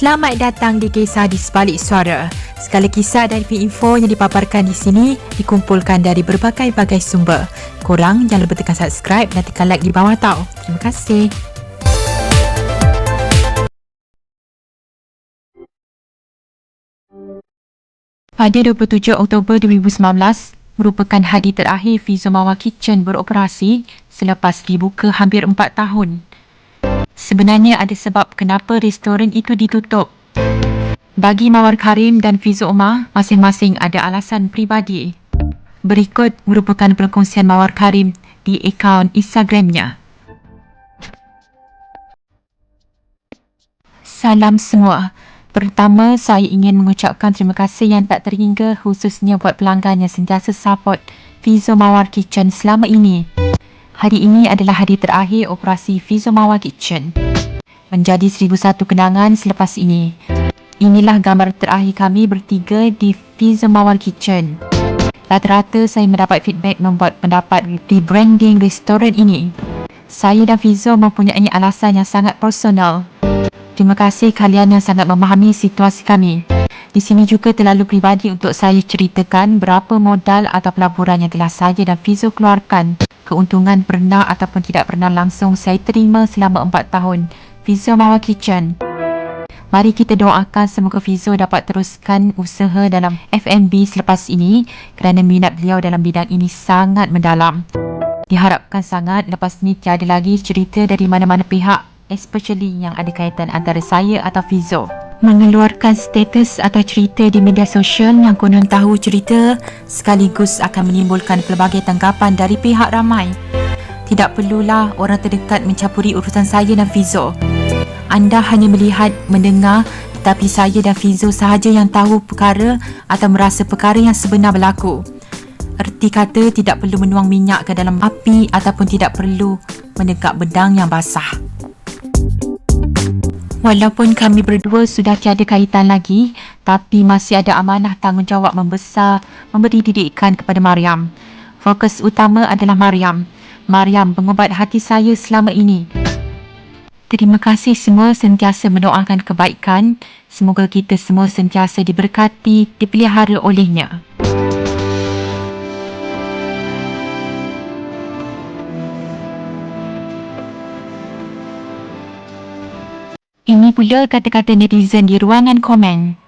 Selamat datang di Kisah di Sebalik Suara. Segala kisah dan info yang dipaparkan di sini dikumpulkan dari berbagai-bagai sumber. Korang jangan lupa tekan subscribe dan tekan like di bawah tau. Terima kasih. Pada 27 Oktober 2019, merupakan hari terakhir Fizomawa Kitchen beroperasi selepas dibuka hampir 4 tahun. Sebenarnya ada sebab kenapa restoran itu ditutup. Bagi Mawar Karim dan Fizo Umar, masing-masing ada alasan peribadi. Berikut merupakan perkongsian Mawar Karim di akaun Instagramnya. Salam semua. Pertama, saya ingin mengucapkan terima kasih yang tak terhingga khususnya buat pelanggan yang sentiasa support Fizo Mawar Kitchen selama ini. Hari ini adalah hari terakhir operasi Fizo Mawar Kitchen. Menjadi 1001 kenangan selepas ini. Inilah gambar terakhir kami bertiga di Fizo Mawar Kitchen. Rata-rata saya mendapat feedback membuat pendapat rebranding restoran ini. Saya dan Fizo mempunyai alasan yang sangat personal. Terima kasih kalian yang sangat memahami situasi kami. Di sini juga terlalu peribadi untuk saya ceritakan berapa modal atau pelaburan yang telah saya dan Fizo keluarkan. Keuntungan pernah ataupun tidak pernah langsung saya terima selama 4 tahun Fizo Mawar Kitchen. Mari kita doakan semoga Fizo dapat teruskan usaha dalam F&B selepas ini kerana minat beliau dalam bidang ini sangat mendalam. Diharapkan sangat lepas ni tiada lagi cerita dari mana-mana pihak, especially yang ada kaitan antara saya atau Fizo mengeluarkan status atau cerita di media sosial yang konon tahu cerita sekaligus akan menimbulkan pelbagai tanggapan dari pihak ramai. Tidak perlulah orang terdekat mencampuri urusan saya dan Fizo. Anda hanya melihat, mendengar, tetapi saya dan Fizo sahaja yang tahu perkara atau merasa perkara yang sebenar berlaku. Erti kata tidak perlu menuang minyak ke dalam api ataupun tidak perlu menegak bedang yang basah. Walaupun kami berdua sudah tiada kaitan lagi, tapi masih ada amanah tanggungjawab membesar memberi didikan kepada Mariam. Fokus utama adalah Mariam. Mariam pengubat hati saya selama ini. Terima kasih semua sentiasa mendoakan kebaikan. Semoga kita semua sentiasa diberkati, dipelihara olehnya. Ini pula kata-kata netizen di ruangan komen.